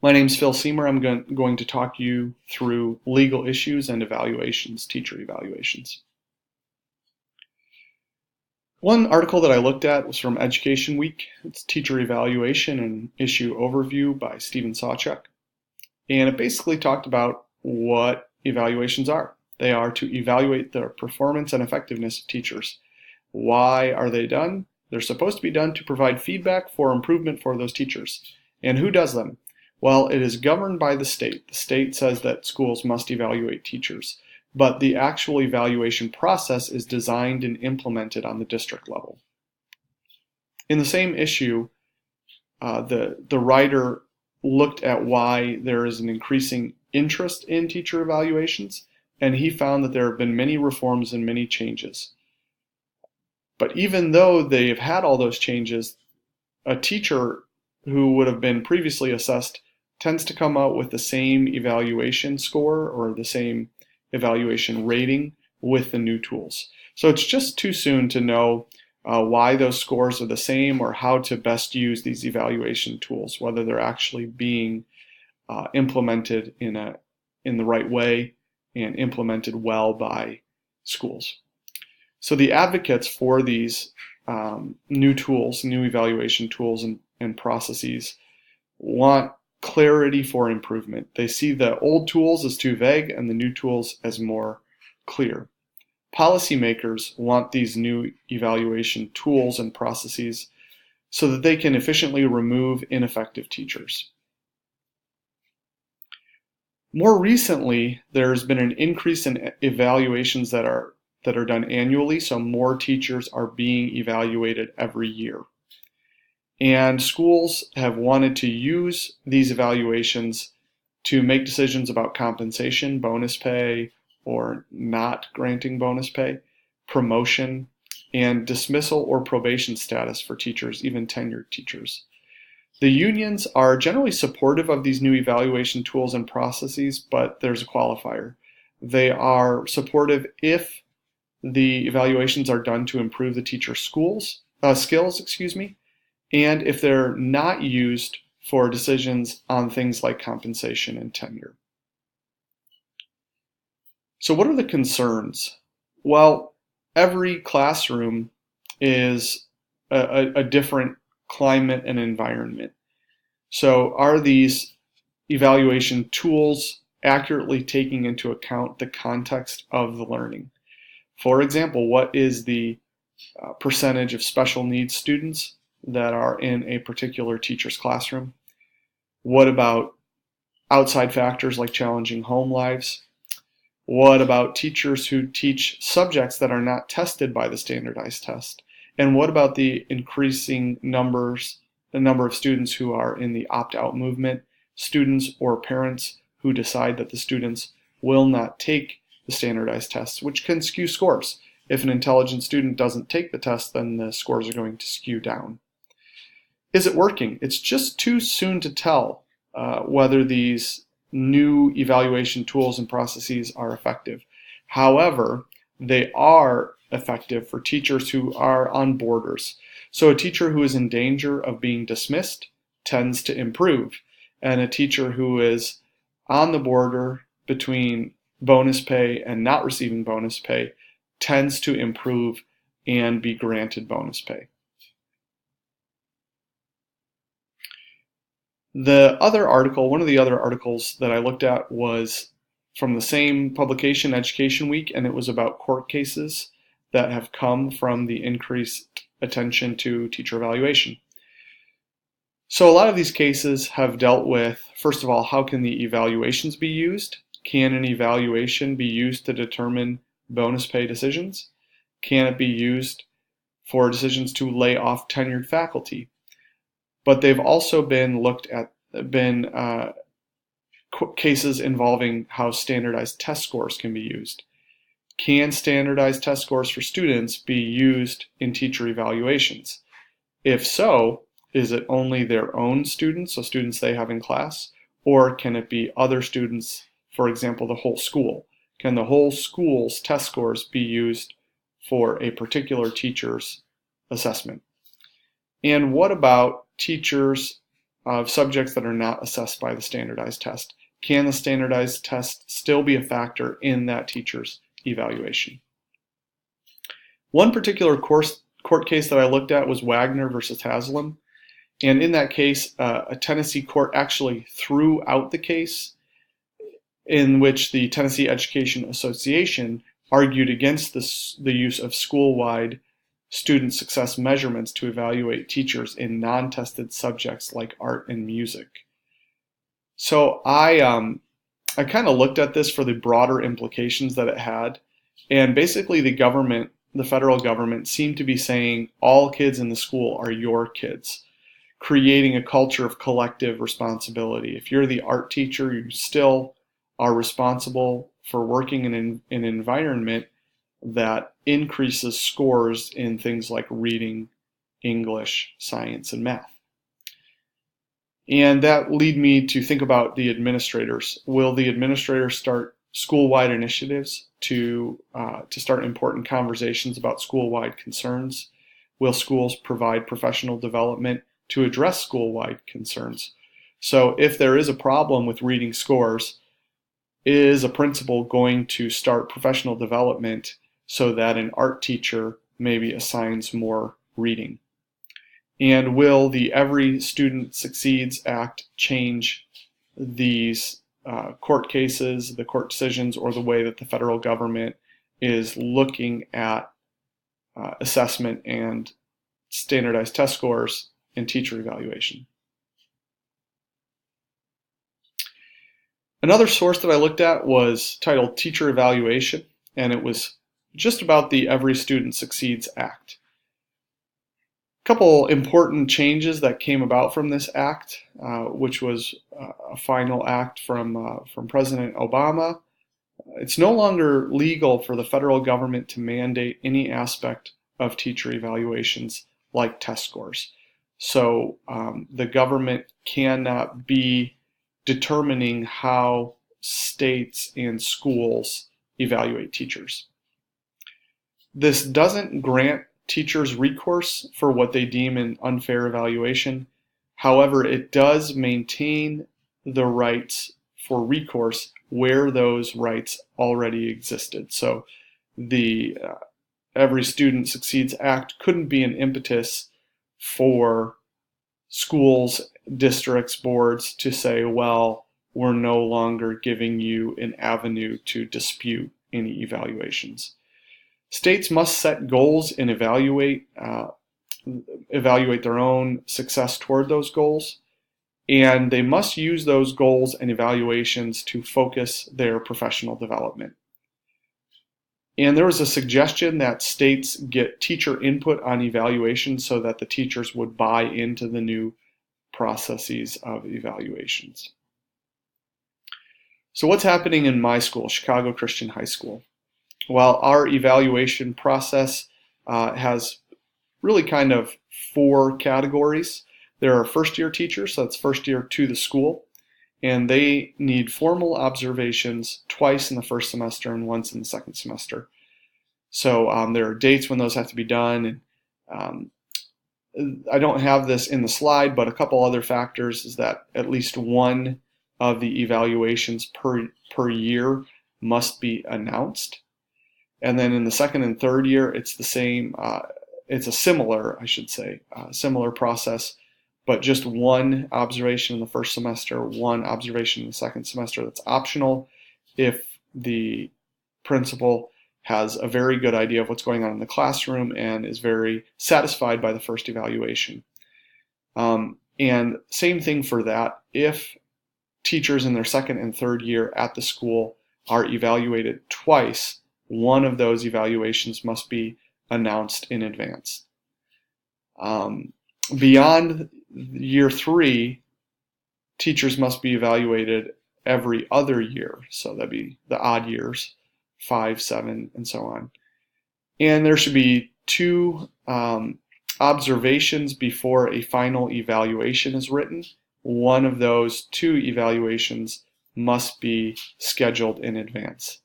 My name's Phil Seymour. I'm going to talk you through legal issues and evaluations, teacher evaluations. One article that I looked at was from Education Week. It's Teacher Evaluation and Issue Overview by Stephen Sawchuk. And it basically talked about what evaluations are. They are to evaluate the performance and effectiveness of teachers. Why are they done? They're supposed to be done to provide feedback for improvement for those teachers. And who does them? Well, it is governed by the state. The state says that schools must evaluate teachers, but the actual evaluation process is designed and implemented on the district level. In the same issue, the writer looked at why there is an increasing interest in teacher evaluations, and he found that there have been many reforms and many changes. But even though they've had all those changes, a teacher who would have been previously assessed tends to come out with the same evaluation score or the same evaluation rating with the new tools. So it's just too soon to know why those scores are the same or how to best use these evaluation tools, whether they're actually being implemented in the right way and implemented well by schools. So the advocates for these new tools, new evaluation tools and processes want clarity for improvement. They see the old tools as too vague and the new tools as more clear. Policymakers want these new evaluation tools and processes so that they can efficiently remove ineffective teachers. More recently, there's been an increase in evaluations that are done annually, so more teachers are being evaluated every year. And schools have wanted to use these evaluations to make decisions about compensation, bonus pay, or not granting bonus pay, promotion, and dismissal or probation status for teachers, even tenured teachers. The unions are generally supportive of these new evaluation tools and processes, but there's a qualifier. They are supportive if the evaluations are done to improve the teacher's skills, and if they're not used for decisions on things like compensation and tenure. So what are the concerns? Well, every classroom is a different climate and environment. So are these evaluation tools accurately taking into account the context of the learning? For example, what is the percentage of special needs students that are in a particular teacher's classroom? What about outside factors like challenging home lives? What about teachers who teach subjects that are not tested by the standardized test? And what about the increasing number of students who are in the opt-out movement, students or parents who decide that the students will not take the standardized tests, which can skew scores. If an intelligent student doesn't take the test, then the scores are going to skew down. Is it working? It's just too soon to tell whether these new evaluation tools and processes are effective. However, they are effective for teachers who are on borders. So a teacher who is in danger of being dismissed tends to improve, and a teacher who is on the border between bonus pay and not receiving bonus pay tends to improve and be granted bonus pay. The other article, one of the other articles that I looked at was from the same publication, Education Week, and it was about court cases that have come from the increased attention to teacher evaluation. So a lot of these cases have dealt with, first of all, how can the evaluations be used? Can an evaluation be used to determine bonus pay decisions? Can it be used for decisions to lay off tenured faculty? But they've also been cases involving how standardized test scores can be used. Can standardized test scores for students be used in teacher evaluations? If so, is it only their own students, so students they have in class, or can it be other students, for example, the whole school? Can the whole school's test scores be used for a particular teacher's assessment? And what about teachers of subjects that are not assessed by the standardized test? Can the standardized test still be a factor in that teacher's evaluation? One particular court case that I looked at was Wagner versus Haslam. And in that case, a Tennessee court actually threw out the case, in which the Tennessee Education Association argued against the use of school-wide student success measurements to evaluate teachers in non-tested subjects like art and music. So I kind of looked at this for the broader implications that it had, and basically the federal government seemed to be saying all kids in the school are your kids, creating a culture of collective responsibility. If you're the art teacher, you still are responsible for working in an environment that increases scores in things like reading, English, science, and math. And that led me to think about the administrators. Will the administrators start school-wide initiatives to start important conversations about school-wide concerns? Will schools provide professional development to address school-wide concerns? So if there is a problem with reading scores, is a principal going to start professional development so that an art teacher maybe assigns more reading? And will the Every Student Succeeds Act change these court cases, the court decisions, or the way that the federal government is looking at assessment and standardized test scores in teacher evaluation? Another source that I looked at was titled Teacher Evaluation, and it was just about the Every Student Succeeds Act. A couple important changes that came about from this act, which was a final act from President Obama. It's no longer legal for the federal government to mandate any aspect of teacher evaluations like test scores. So the government cannot be determining how states and schools evaluate teachers. This doesn't grant teachers recourse for what they deem an unfair evaluation. However, it does maintain the rights for recourse where those rights already existed. So the Every Student Succeeds Act couldn't be an impetus for schools, districts, boards to say, well, we're no longer giving you an avenue to dispute any evaluations. States must set goals and evaluate their own success toward those goals, and they must use those goals and evaluations to focus their professional development. And there was a suggestion that states get teacher input on evaluation so that the teachers would buy into the new processes of evaluations. So what's happening in my school, Chicago Christian High School? Well, our evaluation process has really kind of 4 categories. There are first-year teachers, so that's first year to the school, and they need formal observations twice in the first semester and once in the second semester. So there are dates when those have to be done, and I don't have this in the slide, but a couple other factors is that at least one of the evaluations per year must be announced. And then in the second and third year, it's the same, it's a similar, I should say, similar process, but just one observation in the first semester, one observation in the second semester. That's optional if the principal has a very good idea of what's going on in the classroom and is very satisfied by the first evaluation. And same thing for that, if teachers in their second and third year at the school are evaluated twice, one of those evaluations must be announced in advance. Beyond year 3, teachers must be evaluated every other year, so that'd be the odd years, 5, 7, and so on. And there should be 2 observations before a final evaluation is written. One of those 2 evaluations must be scheduled in advance.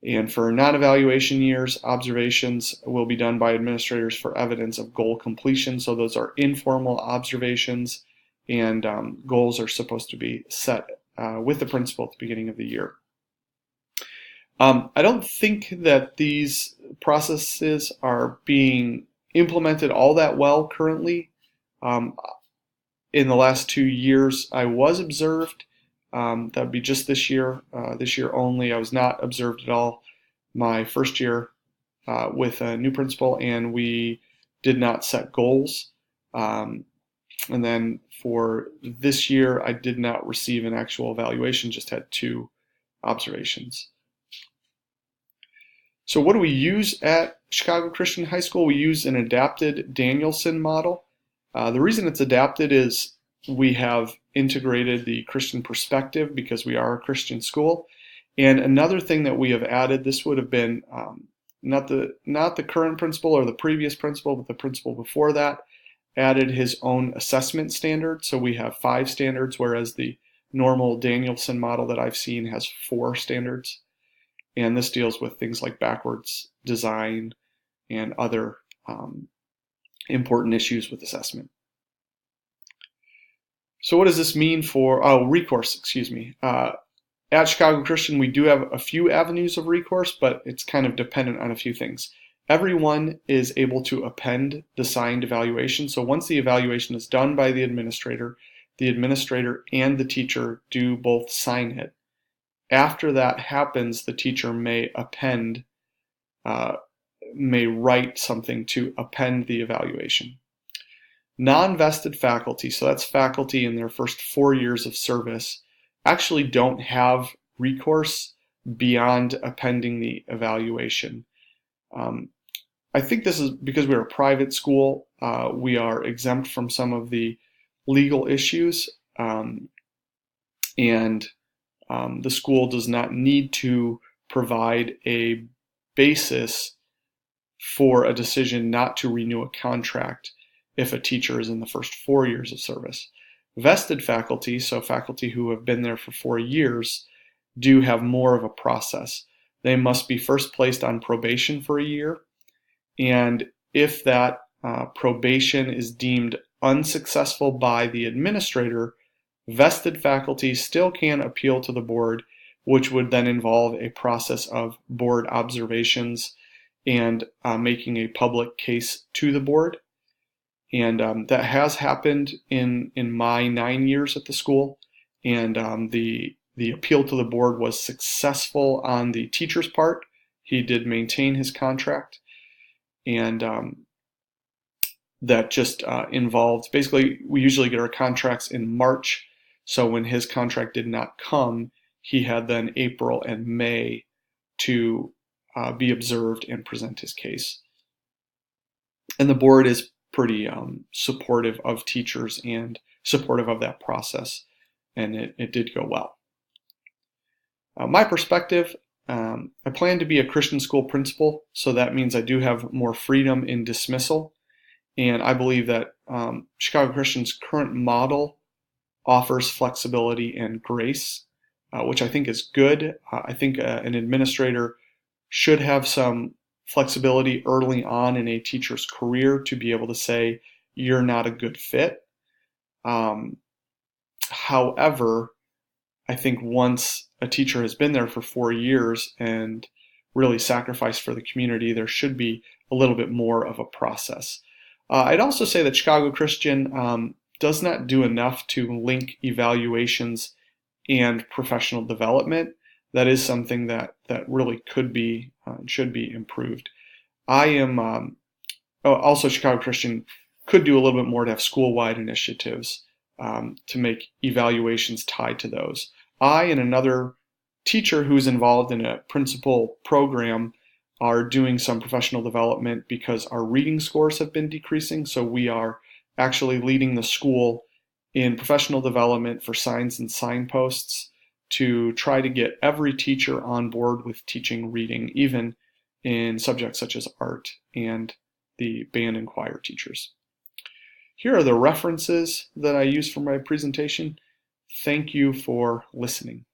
And for non-evaluation years, observations will be done by administrators for evidence of goal completion. So those are informal observations, and goals are supposed to be set with the principal at the beginning of the year. I don't think that these processes are being implemented all that well currently. In the last 2 years, I was observed. That would be just this year only. I was not observed at all my first year with a new principal, and we did not set goals. And then for this year, I did not receive an actual evaluation, just had 2 observations. So what do we use at Chicago Christian High School? We use an adapted Danielson model. The reason it's adapted is we have integrated the Christian perspective because we are a Christian school. And another thing that we have added, this would have been not the current principal or the previous principal, but the principal before that, added his own assessment standard. So we have 5 standards, whereas the normal Danielson model that I've seen has 4 standards. And this deals with things like backwards design and other important issues with assessment. So what does this mean for recourse? Excuse me. At Chicago Christian, we do have a few avenues of recourse, but it's kind of dependent on a few things. Everyone is able to append the signed evaluation. So once the evaluation is done by the administrator and the teacher do both sign it. After that happens, the teacher may append, may write something to append the evaluation. Non-vested faculty, so that's faculty in their first 4 years of service, actually don't have recourse beyond appending the evaluation. I think this is because we're a private school. We are exempt from some of the legal issues, and the school does not need to provide a basis for a decision not to renew a contract if a teacher is in the first 4 years of service. Vested faculty, so faculty who have been there for 4 years, do have more of a process. They must be first placed on probation for a year, and if that probation is deemed unsuccessful by the administrator, vested faculty still can appeal to the board, which would then involve a process of board observations and making a public case to the board. And that has happened in my 9 years at the school, and the appeal to the board was successful on the teacher's part. He did maintain his contract, and that just involved, basically we usually get our contracts in March, so when his contract did not come, he had then April and May to be observed and present his case. And the board is pretty supportive of teachers and supportive of that process, and it did go well. My perspective, I plan to be a Christian school principal, so that means I do have more freedom in dismissal, and I believe that Chicago Christian's current model offers flexibility and grace, which I think is good. I think an administrator should have some flexibility early on in a teacher's career to be able to say, you're not a good fit. However, I think once a teacher has been there for 4 years and really sacrificed for the community, there should be a little bit more of a process. I'd also say that Chicago Christian does not do enough to link evaluations and professional development. That is something that really could be should be improved. I am also Chicago Christian could do a little bit more to have school-wide initiatives to make evaluations tied to those. I and another teacher who's involved in a principal program are doing some professional development because our reading scores have been decreasing, so we are actually leading the school in professional development for signs and signposts to try to get every teacher on board with teaching reading, even in subjects such as art and the band and choir teachers. Here are the references that I used for my presentation. Thank you for listening.